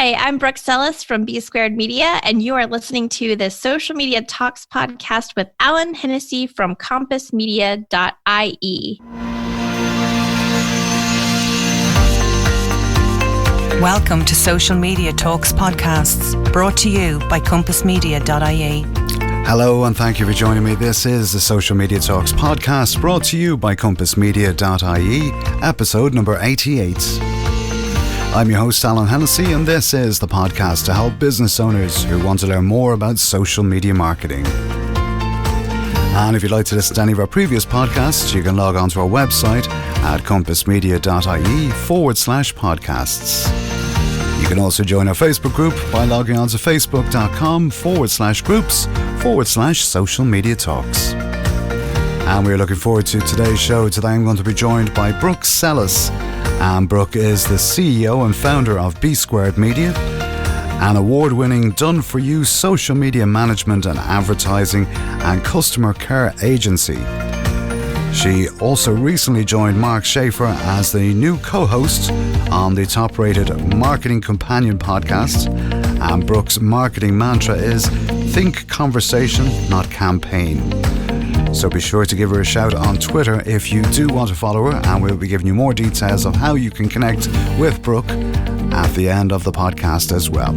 Hi, I'm Brooke Sellas from B Squared Media, and you are listening to the Social Media Talks podcast with Alan Hennessy from compassmedia.ie. Welcome to Social Media Talks podcasts, brought to you by compassmedia.ie. Hello and thank you for joining me. This is the Social Media Talks podcast, brought to you by compassmedia.ie, episode number 88. I'm your host, Alan Hennessy, and this is the podcast to help business owners who want to learn more about social media marketing. And if you'd like to listen to any of our previous podcasts, you can log on to our website at compassmedia.ie/podcasts. You can also join our Facebook group by logging on to facebook.com/groups/social media talks. And we're looking forward to today's show. Today I'm going to be joined by Brooke Sellas. And Brooke is the CEO and founder of B Squared Media, an award-winning done-for-you social media management and advertising and customer care agency. She also recently joined Mark Schaefer as the new co-host on the top-rated Marketing Companion podcast. And Brooke's marketing mantra is think conversation, not campaign. So be sure to give her a shout on Twitter if you do want to follow her, and we'll be giving you more details of how you can connect with Brooke at the end of the podcast as well.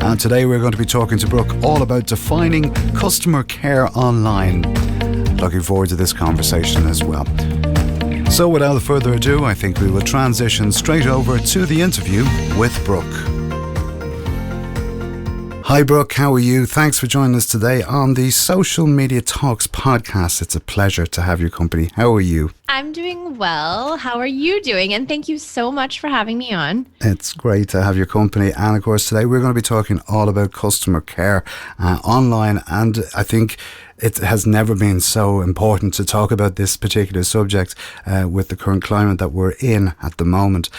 And today we're going to be talking to Brooke all about defining customer care online. Looking forward to this conversation as well. So without further ado, I think we will transition straight over to the interview with Brooke. Hi Brooke, how are you? Thanks for joining us today on the Social Media Talks podcast. It's a pleasure to have your company. How are you? I'm doing well. How are you doing? And thank you so much for having me on. It's great to have your company. And of course, today we're going to be talking all about customer care online. And I think it has never been so important to talk about this particular subject with the current climate that we're in at the moment.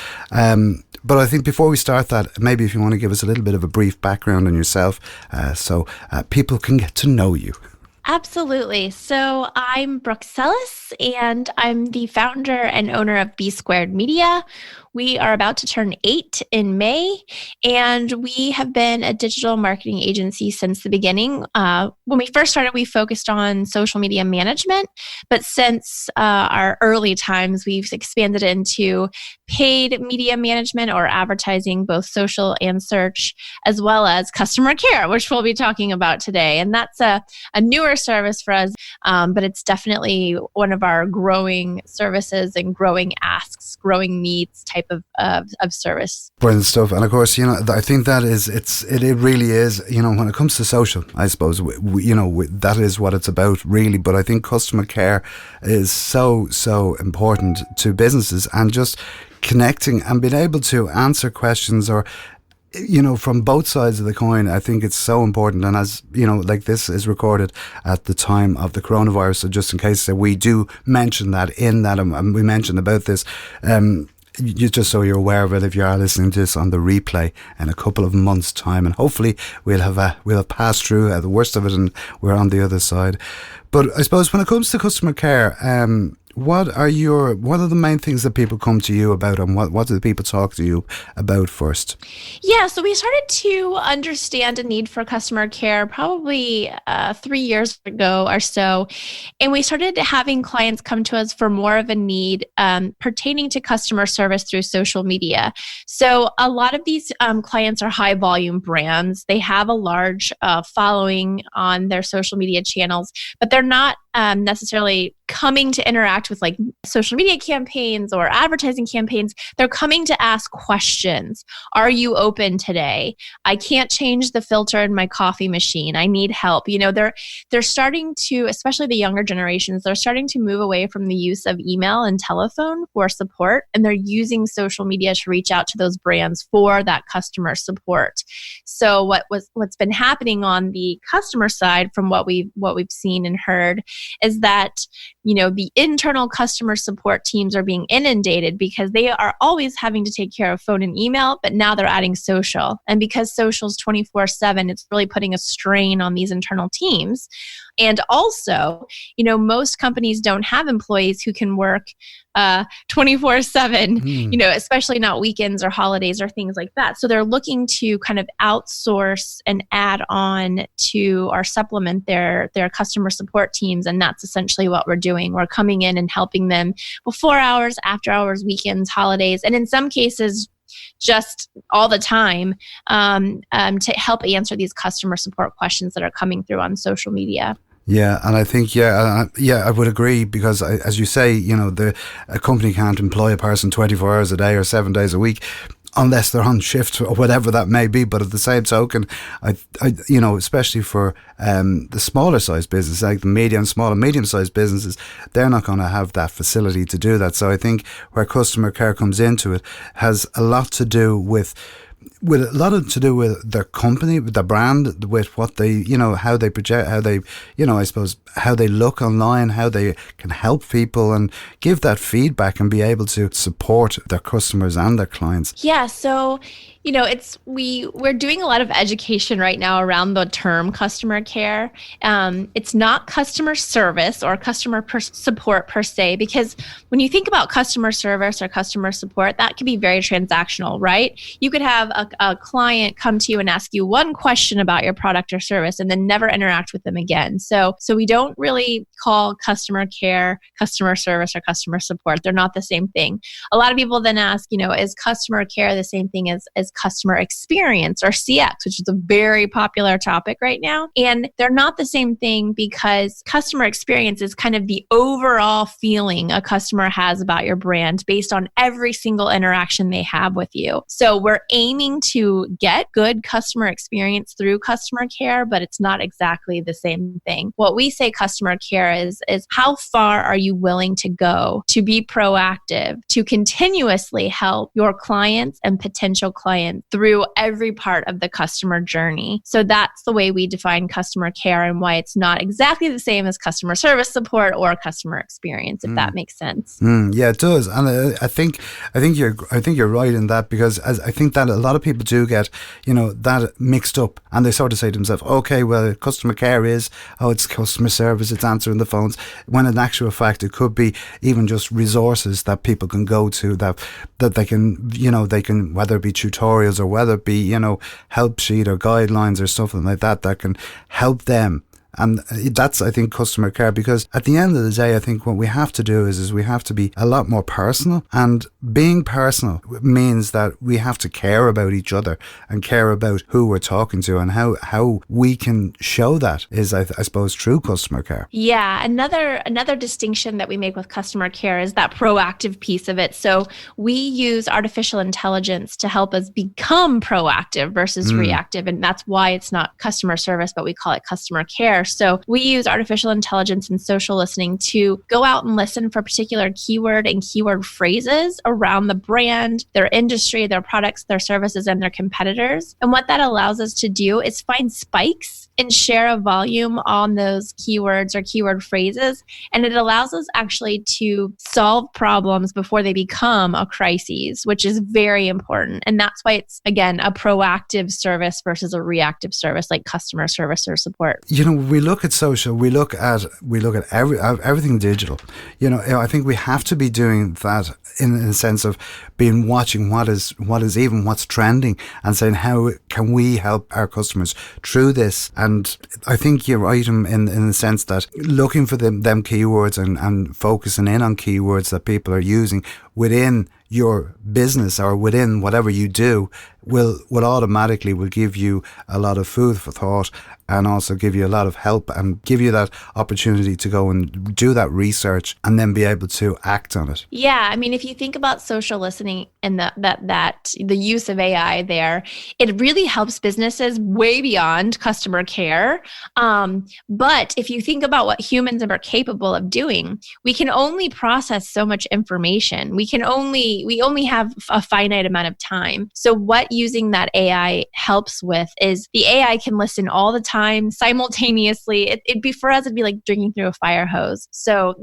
But I think before we start that, maybe if you want to give us a little bit of a brief background on yourself so people can get to know you. Absolutely. So I'm Brooke Sellas, and I'm the founder and owner of B Squared Media. We are about to turn 8 in May, and we have been a digital marketing agency since the beginning. When we first started, we focused on social media management, but since our early times, we've expanded into paid media management or advertising, both social and search, as well as customer care, which we'll be talking about today. And that's a newer service for us, but it's definitely one of our growing services and growing asks, growing needs type of service. Brilliant stuff. And of course, I think that it really is, when it comes to social, I suppose, that is what it's about really. But I think customer care is so important to businesses, and just connecting and being able to answer questions or from both sides of the coin. I think it's so important. And as this is recorded at the time of the coronavirus, so just in case that we do mention that and we mentioned about this, you just so you're aware of it, if you are listening to this on the replay in a couple of months' time, and hopefully we'll have passed through the worst of it and we're on the other side. But I suppose when it comes to customer care, what are the main things that people come to you about, and what do the people talk to you about first? Yeah, so we started to understand a need for customer care probably 3 years ago or so, and we started having clients come to us for more of a need pertaining to customer service through social media. So a lot of these clients are high volume brands. They have a large following on their social media channels, but they're not necessarily coming to interact with like social media campaigns or advertising campaigns. They're coming to ask questions. Are you open today? I can't change the filter in my coffee machine. I need help. They're starting to, especially the younger generations, they're starting to move away from the use of email and telephone for support, and they're using social media to reach out to those brands for that customer support. So what's been happening on the customer side, from what we've seen and heard, is that the internal customer support teams are being inundated because they are always having to take care of phone and email, but now they're adding social. And because social's 24/7, it's really putting a strain on these internal teams. And also, most companies don't have employees who can work 24/7, especially not weekends or holidays or things like that. So they're looking to kind of outsource and add on to or supplement their customer support teams. And that's essentially what we're doing. We're coming in and helping them before hours, after hours, weekends, holidays, and in some cases, just all the time to help answer these customer support questions that are coming through on social media. Yeah, and I think, I would agree because, as you say, a company can't employ a person 24 hours a day or 7 days a week unless they're on shift or whatever that may be. But at the same token, I especially for the smaller sized business, like the small and medium sized businesses, they're not going to have that facility to do that. So I think where customer care comes into it has a lot to do with their company, with their brand, with what they, how they project, how they, I suppose, how they look online, how they can help people and give that feedback and be able to support their customers and their clients. Yeah. So, we're doing a lot of education right now around the term customer care. It's not customer service or customer support per se, because when you think about customer service or customer support, that can be very transactional, right? You could have a client come to you and ask you one question about your product or service and then never interact with them again. So we don't really call customer care customer service or customer support. They're not the same thing. A lot of people then ask, is customer care the same thing as customer experience or CX, which is a very popular topic right now. And they're not the same thing because customer experience is kind of the overall feeling a customer has about your brand based on every single interaction they have with you. So we're aiming to get good customer experience through customer care, but it's not exactly the same thing. What we say customer care is how far are you willing to go to be proactive, to continuously help your clients and potential clients through every part of the customer journey. So that's the way we define customer care and why it's not exactly the same as customer service support or customer experience, if that makes sense. Yeah, it does. And I think you're right in that, because I think that a lot of people do get, that mixed up, and they sort of say to themselves, okay, well, customer care is, it's customer service, it's answering the phones, when in actual fact it could be even just resources that people can go to that they can, whether it be tutorials or whether it be, help sheet or guidelines or something like that can help them. And that's, I think, customer care, because at the end of the day, I think what we have to do is we have to be a lot more personal. And being personal means that we have to care about each other and care about who we're talking to, and how we can show that is, I suppose, true customer care. Yeah. Another distinction that we make with customer care is that proactive piece of it. So we use artificial intelligence to help us become proactive versus reactive. And that's why it's not customer service, but we call it customer care. So we use artificial intelligence and social listening to go out and listen for particular keyword and keyword phrases around the brand, their industry, their products, their services, and their competitors. And what that allows us to do is find spikes and share a volume on those keywords or keyword phrases. And it allows us actually to solve problems before they become a crisis, which is very important. And that's why it's, again, a proactive service versus a reactive service like customer service or support. We look at social, we look at everything digital. I think we have to be doing that in a sense of watching what's trending and saying, how can we help our customers through this? And I think you're right in the sense that looking for them keywords and focusing in on keywords that people are using within your business or within whatever you do will automatically give you a lot of food for thought, and also give you a lot of help and give you that opportunity to go and do that research and then be able to act on it. Yeah, I mean, if you think about social listening and the use of AI there, it really helps businesses way beyond customer care. But if you think about what humans are capable of doing, we can only process so much information. We we only have a finite amount of time. So what using that AI helps with is the AI can listen all the time simultaneously. It'd be like drinking through a fire hose. So,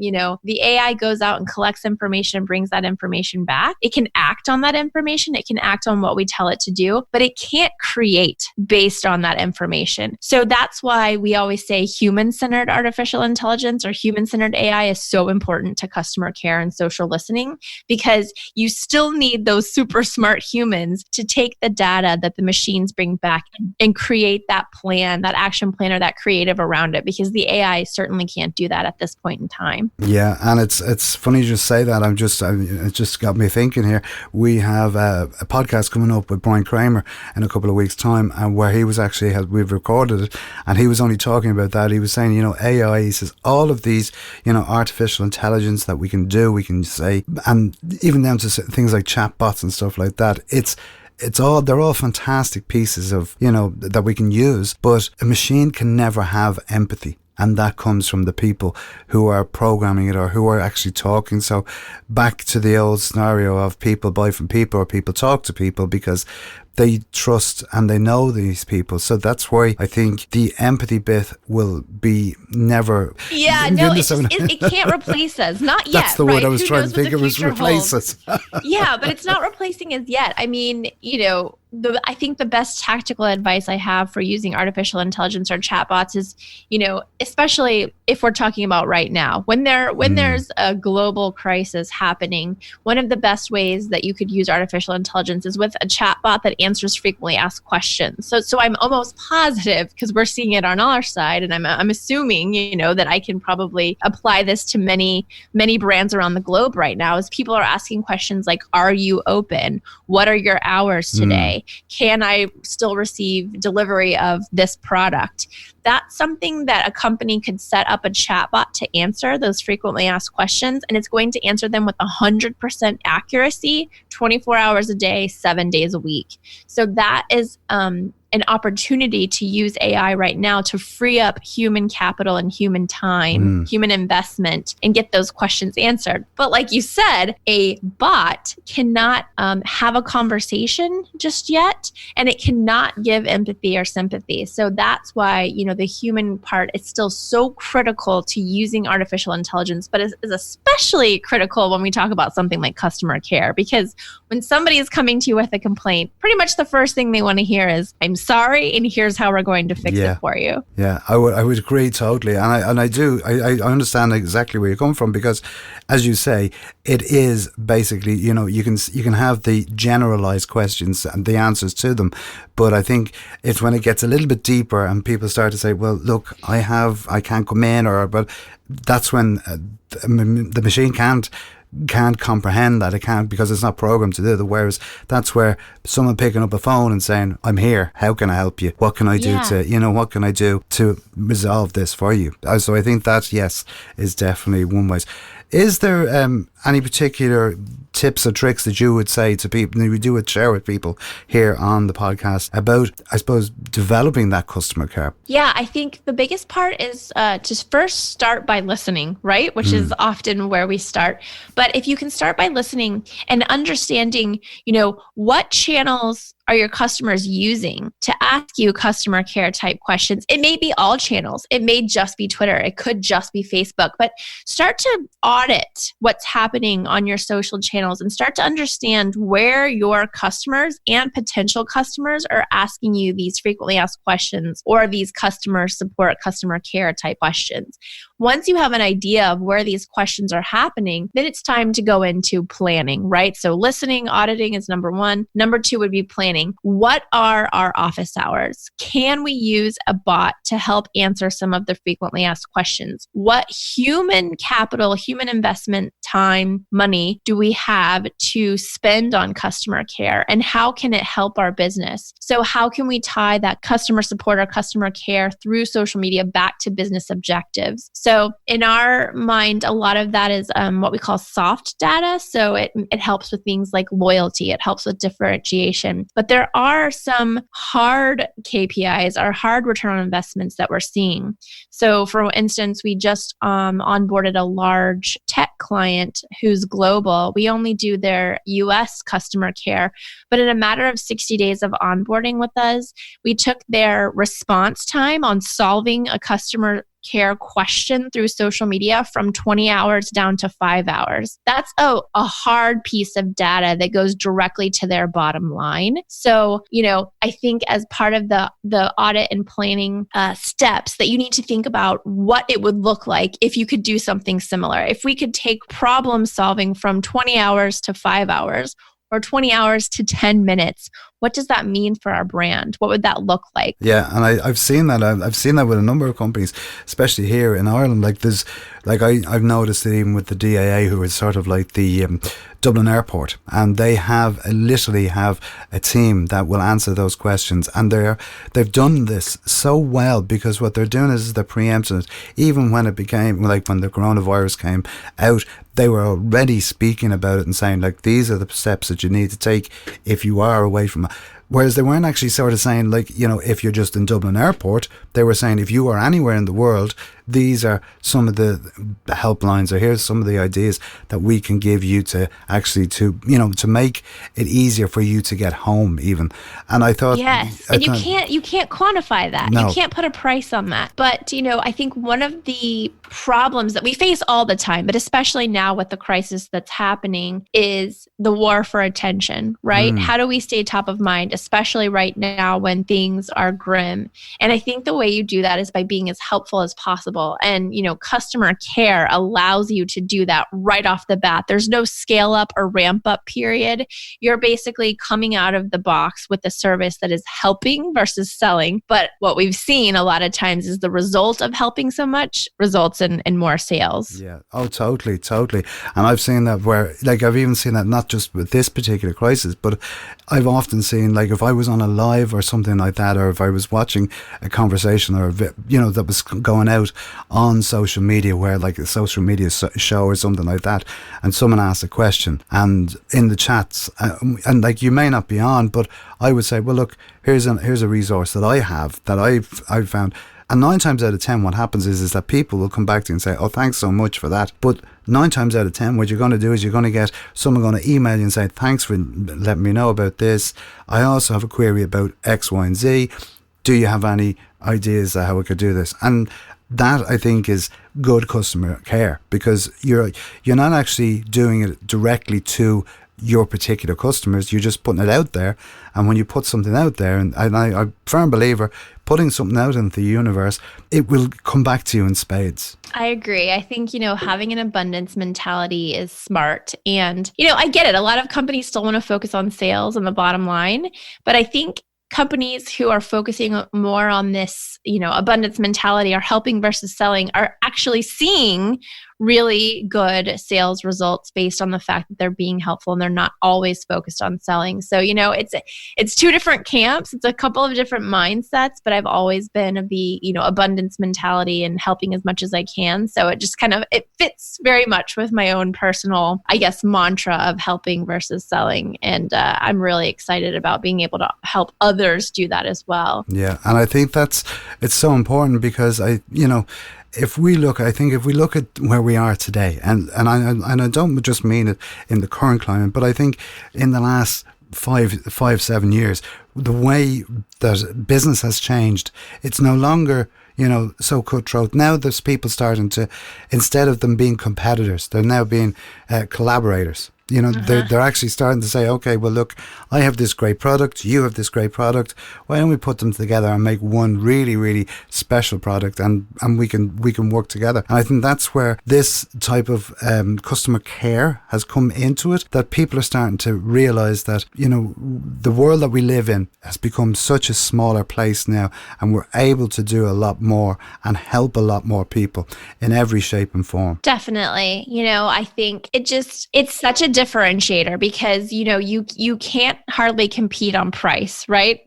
the AI goes out and collects information and brings that information back. It can act on that information. It can act on what we tell it to do, but it can't create based on that information. So that's why we always say human-centered artificial intelligence or human-centered AI is so important to customer care and social listening, because you still need those super smart humans to take the data that the machines bring back and create that plan, that action plan, or that creative around it, because the AI certainly can't do that at this point in time. Yeah, and it's funny you just say that. It just got me thinking here. We have a podcast coming up with Brian Kramer in a couple of weeks' time, and where he was we've recorded it, and he was only talking about that. He was saying, AI, he says, all of these, artificial intelligence that we can say, and even down to things like chatbots and stuff like that. They're all fantastic pieces of, that we can use, but a machine can never have empathy. And that comes from the people who are programming it or who are actually talking. So back to the old scenario of people buy from people or people talk to people because they trust and they know these people. So that's why I think the empathy bit will be never. Yeah, no, it can't replace us. Not yet. That's the right? word I was Who trying to think. It was replace holds? us. Yeah, but it's not replacing us yet. I mean, I think the best tactical advice I have for using artificial intelligence or chatbots is, especially if we're talking about right now, when there's a global crisis happening, one of the best ways that you could use artificial intelligence is with a chatbot that answers frequently asked questions. So I'm almost positive, because we're seeing it on our side, and I'm assuming, that I can probably apply this to many, many brands around the globe right now, is people are asking questions like, are you open? What are your hours today? Can I still receive delivery of this product? That's something that a company could set up a chatbot to answer those frequently asked questions, and it's going to answer them with 100% accuracy, 24 hours a day, 7 days a week. So that is an opportunity to use AI right now to free up human capital and human time, human investment, and get those questions answered. But like you said, a bot cannot have a conversation just yet, and it cannot give empathy or sympathy. So that's why, the human part is still so critical to using artificial intelligence, but is especially critical when we talk about something like customer care, because when somebody is coming to you with a complaint, pretty much the first thing they want to hear is, I'm sorry, and here's how we're going to fix it for you. Yeah, I would agree totally. And I understand exactly where you're coming from, because as you say, it is basically, you can have the generalized questions and the answers to them. But I think it's when it gets a little bit deeper and people start to say, well, look, I can't come in, but that's when the machine can't comprehend that. It can't, because it's not programmed to do that. Whereas that's where someone picking up a phone and saying, I'm here, how can I help you? What can I do what can I do to resolve this for you? So I think that, yes, is definitely one way. Is there any particular tips or tricks that you would say to people, you would share with people here on the podcast about, I suppose, developing that customer care? Yeah, I think the biggest part is to first start by listening, right? Which is often where we start. But if you can start by listening and understanding, what channels are your customers using to ask you customer care type questions. It may be all channels. It may just be Twitter. It could just be Facebook. But start to audit what's happening on your social channels and start to understand where your customers and potential customers are asking you these frequently asked questions or these customer support, customer care type questions. Once you have an idea of where these questions are happening, then it's time to go into planning, right? So listening, auditing is number one. Number two would be planning. What are our office hours? Can we use a bot to help answer some of the frequently asked questions? What human capital, human investment, time, money do we have to spend on customer care? And how can it help our business? So how can we tie that customer support or customer care through social media back to business objectives? So in our mind, a lot of that is what we call soft data. So it helps with things like loyalty. It helps with differentiation. But there are some hard KPIs, or hard return on investments that we're seeing. So for instance, we just onboarded a large tech client who's global. We only do their US customer care, but in a matter of 60 days of onboarding with us, we took their response time on solving a customer care question through social media from 20 hours down to 5 hours. That's a hard piece of data that goes directly to their bottom line. So, I think as part of the audit and planning steps, that you need to think about what it would look like if you could do something similar. If we could take problem solving from 20 hours to 5 hours, or 20 hours to 10 minutes. What does that mean for our brand? What would that look like? Yeah, and I've seen that. I've seen that with a number of companies, especially here in Ireland. I've noticed it even with the DAA, who is sort of like the Dublin Airport, and they literally have a team that will answer those questions, and they've done this so well, because what they're doing is they're preempting it. Even when it became, like when the coronavirus came out, they were already speaking about it and saying, like, these are the steps that you need to take if you are away from it. Whereas they weren't actually sort of saying, like, if you're just in Dublin Airport, they were saying if you are anywhere in the world, these are some of the helplines, or here's some of the ideas that we can give you to actually to make it easier for you to get home even. And I thought, yes, and you can't quantify that. No. You can't put a price on that. But I think one of the problems that we face all the time, but especially now with the crisis that's happening, is the war for attention, right? How do we stay top of mind, especially right now when things are grim? And I think the way you do that is by being as helpful as possible. And, customer care allows you to do that right off the bat. There's no scale up or ramp up period. You're basically coming out of the box with a service that is helping versus selling. But what we've seen a lot of times is the result of helping so much results in more sales. Yeah. Oh, totally. And I've seen that I've even seen that not just with this particular crisis, but I've often seen, like, if I was on a live or something like that, or if I was watching a conversation or that was going out on social media, where like a social media show or something like that, and someone asked a question, and in the chats, and like, you may not be on, but I would say, well, look, here's a resource that I have that I've found. And 9 times out of 10, what happens is that people will come back to you and say, oh, thanks so much for that. But 9 times out of 10, what you're going to do is you're going to get someone going to email you and say, thanks for letting me know about this. I also have a query about X, Y, and Z. Do you have any ideas how we could do this? And that, I think, is good customer care, because you're not actually doing it directly to your particular customers. You're just putting it out there. And when you put something out there, and I'm a firm believer, putting something out into the universe, it will come back to you in spades. I agree. I think, having an abundance mentality is smart. And, I get it. A lot of companies still want to focus on sales and the bottom line. But I think companies who are focusing more on this, abundance mentality, are helping versus selling, are actually seeing really good sales results based on the fact that they're being helpful and they're not always focused on selling. So, it's two different camps. It's a couple of different mindsets, but I've always been of the, abundance mentality and helping as much as I can. So it just it fits very much with my own personal, I guess, mantra of helping versus selling. And I'm really excited about being able to help others do that as well. Yeah. And I think it's so important, because if we look at where we are today, and I don't just mean it in the current climate, but I think in the last 7 years, the way that business has changed, it's no longer, so cutthroat. Now there's people starting to, instead of them being competitors, they're now being collaborators. They're actually starting to say, okay, well, look, I have this great product, you have this great product. Why don't we put them together and make one really, really special product, and we can work together. And I think that's where this type of customer care has come into it, that people are starting to realize that, the world that we live in has become such a smaller place now, and we're able to do a lot more and help a lot more people in every shape and form. Definitely. I think it's such a differentiator because, you can't hardly compete on price, right?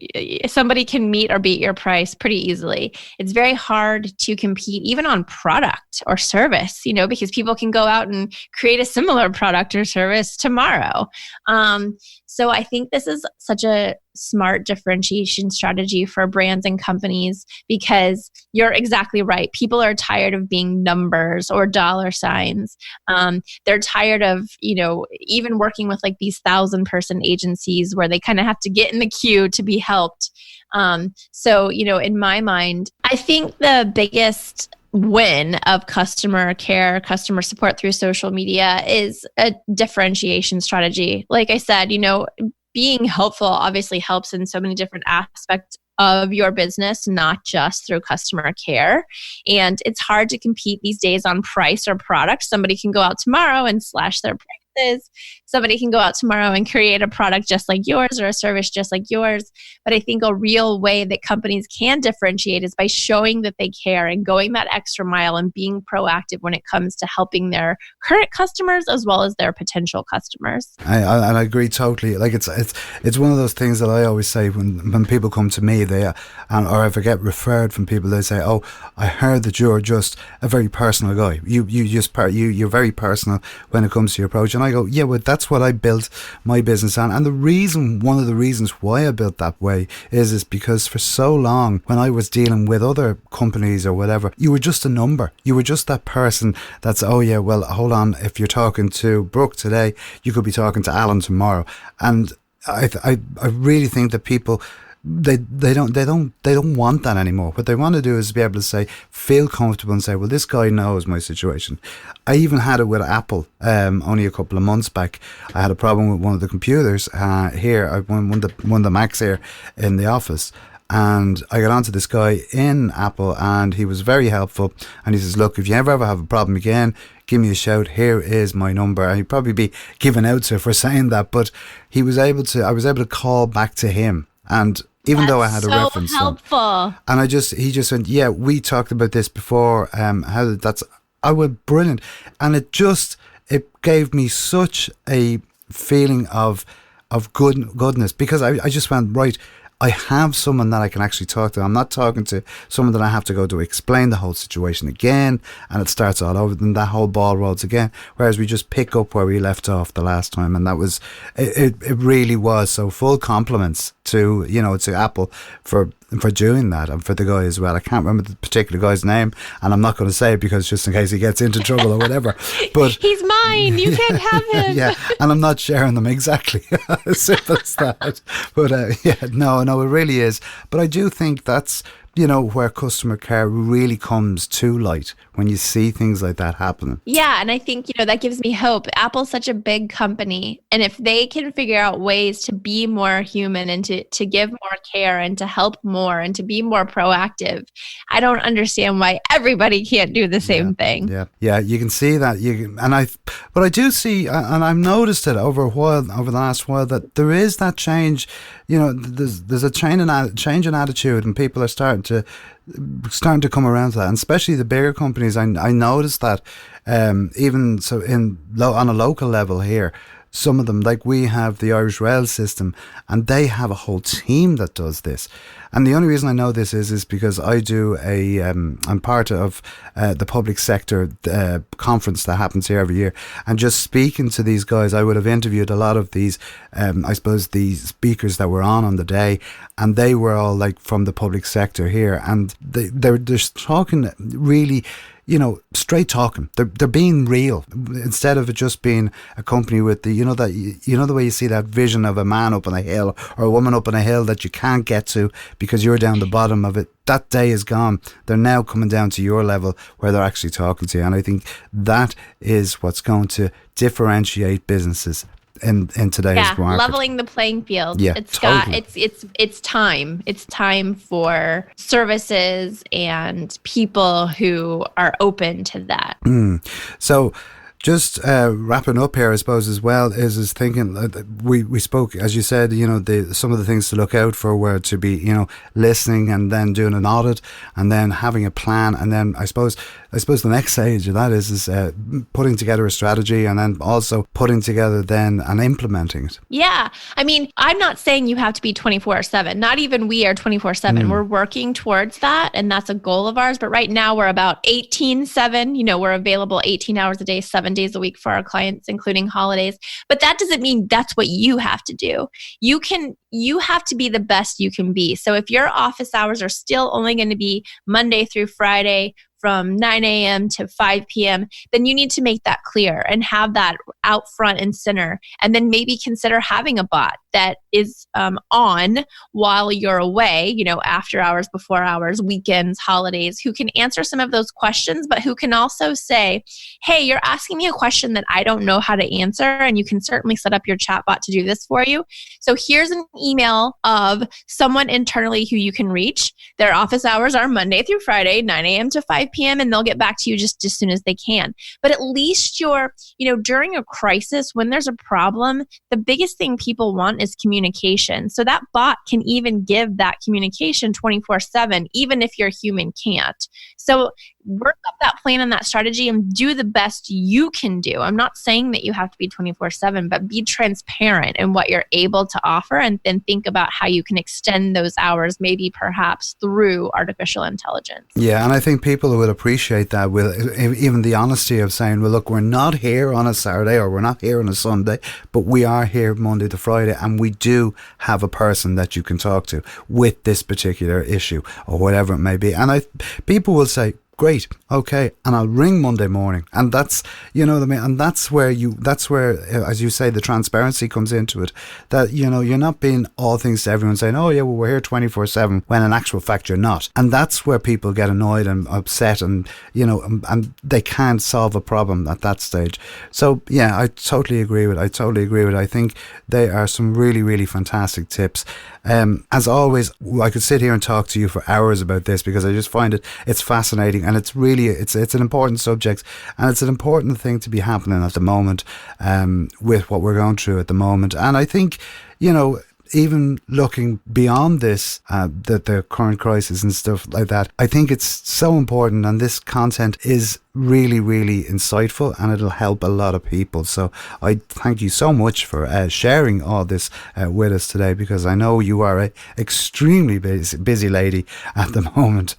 Somebody can meet or beat your price pretty easily. It's very hard to compete even on product or service, because people can go out and create a similar product or service tomorrow. So I think this is such a smart differentiation strategy for brands and companies because you're exactly right. People are tired of being numbers or dollar signs. They're tired of, even working with like these 1,000-person agencies where they kind of have to get in the queue to be helped. So, in my mind, I think the biggest win of customer care, customer support through social media is a differentiation strategy. Like I said, being helpful obviously helps in so many different aspects of your business, not just through customer care. And it's hard to compete these days on price or product. Somebody can go out tomorrow and slash their prices. Somebody can go out tomorrow and create a product just like yours or a service just like yours. But I think a real way that companies can differentiate is by showing that they care and going that extra mile and being proactive when it comes to helping their current customers as well as their potential customers. I agree totally. Like it's one of those things that I always say when people come to me, or if I get referred from people, they say, "Oh, I heard that you're just a very personal guy. You're very personal when it comes to your approach." And I go, "Yeah, well, that's what I built my business on." And one of the reasons why I built that way is because for so long when I was dealing with other companies or whatever, you were just a number. You were just that person that's, "Oh yeah, well, hold on, if you're talking to Brooke today, you could be talking to Alan tomorrow." And I really think that people, they don't want that anymore. What they want to do is be able to say, feel comfortable and say, "Well, this guy knows my situation." I even had it with Apple only a couple of months back. I had a problem with one of the computers here, one of the Macs here in the office. And I got onto this guy in Apple and he was very helpful. And he says, "Look, if you ever have a problem again, give me a shout. Here is my number." And he'd probably be given out to for saying that, but I was able to call back to him. And even though I had a reference, so helpful. And he just went, "Yeah, we talked about this before. I went, "Brilliant." And it gave me such a feeling of goodness because I just went, right, I have someone that I can actually talk to. I'm not talking to someone that I have to go to explain the whole situation again, and it starts all over, then that whole ball rolls again. Whereas we just pick up where we left off the last time, and that was it. It really was. So full compliments to to Apple for doing that, and for the guy as well. I can't remember the particular guy's name, and I'm not going to say it because just in case he gets into trouble or whatever. But he's mine. You can't have him. Yeah, and I'm not sharing them exactly. As simple as that. But no, it really is. But I do think that's where customer care really comes to light when you see things like that happening. Yeah, and I think, that gives me hope. Apple's such a big company, and if they can figure out ways to be more human and to give more care and to help more and to be more proactive, I don't understand why everybody can't do the same thing. Yeah, you can see that. But I do see, and I've noticed it over the last while, that there is that change. There's a change in attitude, and people are starting to come around to that, and especially the bigger companies. I noticed that even so on a local level here, some of them, like we have the Irish Rail system, and they have a whole team that does this. And the only reason I know this is because I do I'm part of the public sector conference that happens here every year. And just speaking to these guys, I would have interviewed a lot of these, I suppose, these speakers that were on the day, and they were all like from the public sector here, and they're just talking really, straight talking. They're being real instead of it just being a company with the the way you see that vision of a man up on a hill or a woman up on a hill that you can't get to because you're down the bottom of it. That day is gone. They're now coming down to your level where they're actually talking to you, and I think that is what's going to differentiate businesses in today's market. Leveling the playing field. Yeah, it's totally. it's time. It's time for services and people who are open to that. So Just wrapping up here, I suppose, as well, is thinking, we spoke, as you said, some of the things to look out for were to be, listening and then doing an audit and then having a plan. And then I suppose the next stage of that is putting together a strategy and then also putting together then and implementing it. Yeah. I mean, I'm not saying you have to be 24/7. Not even we are 24/7. We're working towards that. And that's a goal of ours. But right now we're about 18/7. We're available 18 hours a day, 7 days a week for our clients, including holidays. But that doesn't mean that's what you have to do. You have to be the best you can be. So if your office hours are still only going to be Monday through Friday from 9 a.m. to 5 p.m., then you need to make that clear and have that out front and center. And then maybe consider having a bot that is on while you're away, after hours, before hours, weekends, holidays, who can answer some of those questions, but who can also say, hey, you're asking me a question that I don't know how to answer, and you can certainly set up your chatbot to do this for you. So here's an email of someone internally who you can reach. Their office hours are Monday through Friday, 9 a.m. to 5 p.m., and they'll get back to you just as soon as they can. But at least during a crisis, when there's a problem, the biggest thing people want is communication. So that bot can even give that communication 24/7, even if your human can't. So work up that plan and that strategy and do the best you can do. I'm not saying that you have to be 24/7, but be transparent in what you're able to offer, and then think about how you can extend those hours, maybe perhaps through artificial intelligence. Yeah, and I think people will appreciate that, with even the honesty of saying, well, look, we're not here on a Saturday or we're not here on a Sunday, but we are here Monday to Friday, and we do have a person that you can talk to with this particular issue or whatever it may be. And people will say, great, okay, and I'll ring Monday morning, and that's, what I mean, and that's where, as you say, the transparency comes into it. That you're not being all things to everyone, saying, oh yeah, well, we're here 24/7, when in actual fact you're not, and that's where people get annoyed and upset, and and they can't solve a problem at that stage. So yeah, I totally agree with. I think they are some really, really fantastic tips. As always, I could sit here and talk to you for hours about this, because I just find it's fascinating, and it's really it's an important subject, and it's an important thing to be happening at the moment, with what we're going through at the moment. And I think even looking beyond this, the current crisis and stuff like that, I think it's so important, and this content is really, really insightful, and it'll help a lot of people. So I thank you so much for sharing all this with us today, because I know you are a extremely busy lady at the moment.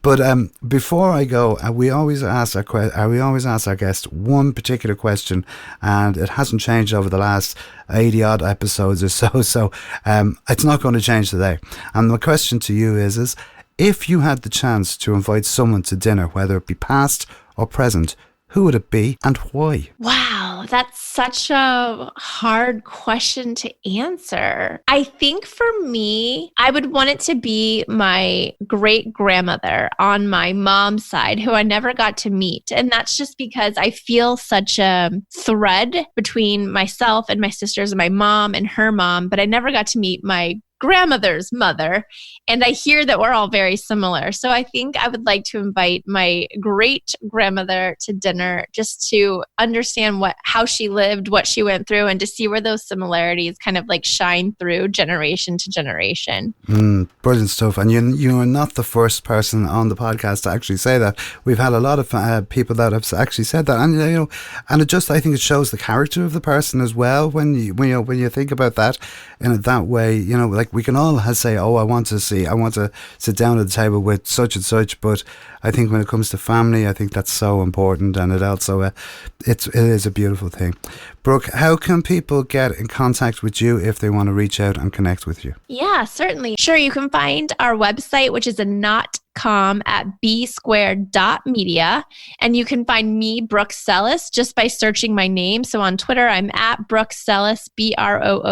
But before I go, we always ask our guests one particular question, and it hasn't changed over the last 80 odd episodes or so. So it's not going to change today. And my question to you is if you had the chance to invite someone to dinner, whether it be past or present, who would it be and why? Wow, that's such a hard question to answer. I think for me, I would want it to be my great grandmother on my mom's side, who I never got to meet. And that's just because I feel such a thread between myself and my sisters and my mom and her mom, but I never got to meet my grandmother's mother. And I hear that we're all very similar. So I think I would like to invite my great grandmother to dinner, just to understand how she lived, what she went through, and to see where those similarities kind of like shine through generation to generation. Brilliant stuff. And you are not the first person on the podcast to actually say that. We've had a lot of people that have actually said that. And and I think it shows the character of the person as well, when you think about that in that way. Like, we can all say, oh, I want to sit down at the table with such and such, but I think when it comes to family, I think that's so important, and it also it is a beautiful thing. Brooke, how can people get in contact with you if they want to reach out and connect with you? Yeah, certainly. Sure, you can find our website, which is at b-squared.media. And you can find me, Brooke Sellas, just by searching my name. So on Twitter, I'm at Brooke Sellas, BrookeSellas.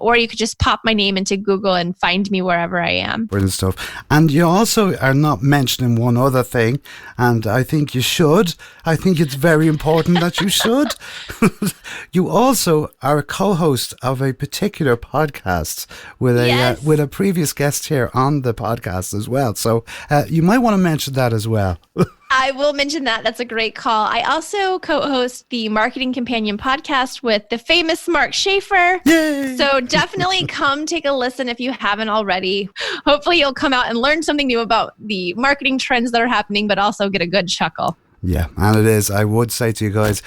Or you could just pop my name into Google and find me wherever I am. Brilliant stuff. And you also are not mentioning one other thing, and I think you should. I think it's very important that you should. You also are a co-host of a particular podcast with with a previous guest here on the podcast as well. So you might want to mention that as well. I will mention that. That's a great call. I also co-host the Marketing Companion podcast with the famous Mark Schaefer. Yay! So definitely come take a listen if you haven't already. Hopefully you'll come out and learn something new about the marketing trends that are happening, but also get a good chuckle. Yeah, and it is. I would say to you guys,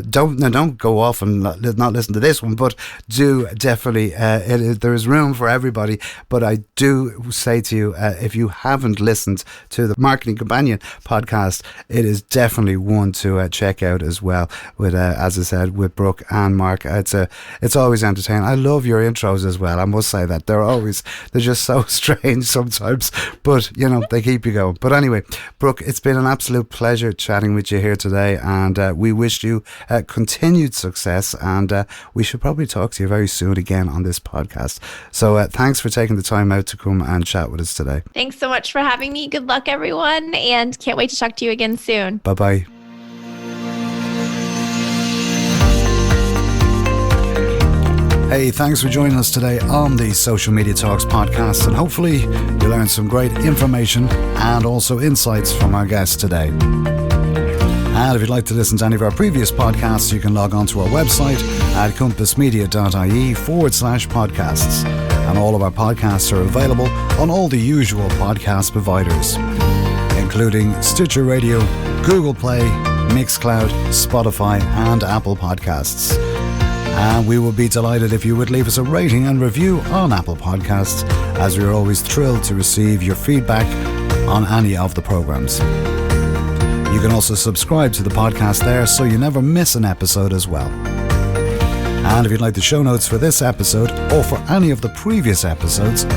don't go off and not listen to this one, but do definitely. There is room for everybody. But I do say to you, if you haven't listened to the Marketing Companion podcast, it is definitely one to check out as well. With as I said, with Brooke and Mark, it's always entertaining. I love your intros as well. I must say that they're just so strange sometimes, but they keep you going. But anyway, Brooke, it's been an absolute pleasure chatting with you here today, and we wish you continued success, and we should probably talk to you very soon again on this podcast. So thanks for taking the time out to come and chat with us today. Thanks so much for having me. Good luck, everyone, and can't wait to talk to you again soon. Bye-bye. Hey, thanks for joining us today on the Social Media Talks podcast, and hopefully you learned some great information and also insights from our guests today. And if you'd like to listen to any of our previous podcasts, you can log on to our website at compassmedia.ie/podcasts. And all of our podcasts are available on all the usual podcast providers, including Stitcher Radio, Google Play, Mixcloud, Spotify, and Apple Podcasts. And we would be delighted if you would leave us a rating and review on Apple Podcasts, as we are always thrilled to receive your feedback on any of the programs. You can also subscribe to the podcast there so you never miss an episode as well. And if you'd like the show notes for this episode or for any of the previous episodes,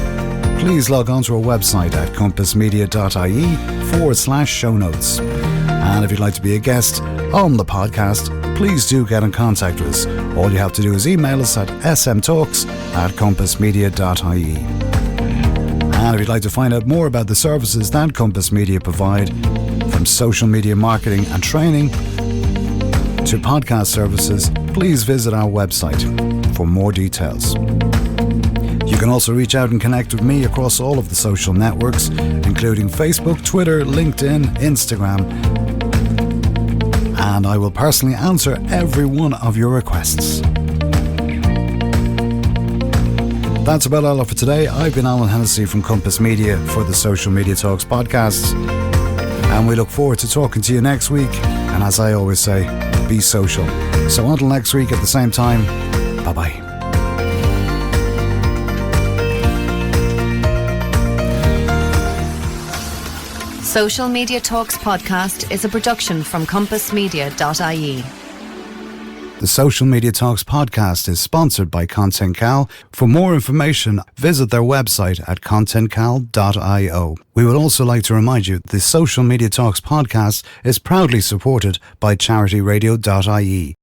please log on to our website at compassmedia.ie/show notes. And if you'd like to be a guest on the podcast, please do get in contact with us. All you have to do is email us at smtalks@compassmedia.ie. And if you'd like to find out more about the services that Compass Media provide, from social media marketing and training to podcast services, please visit our website for more details. You can also reach out and connect with me across all of the social networks, including Facebook, Twitter, LinkedIn, Instagram, and I will personally answer every one of your requests. That's about all for today. I've been Alan Hennessy from Compass Media for the Social Media Talks podcast, and we look forward to talking to you next week. And as I always say, be social. So until next week at the same time, bye-bye. Social Media Talks podcast is a production from compassmedia.ie. The Social Media Talks podcast is sponsored by ContentCal. For more information, visit their website at contentcal.io. We would also like to remind you the Social Media Talks podcast is proudly supported by charityradio.ie,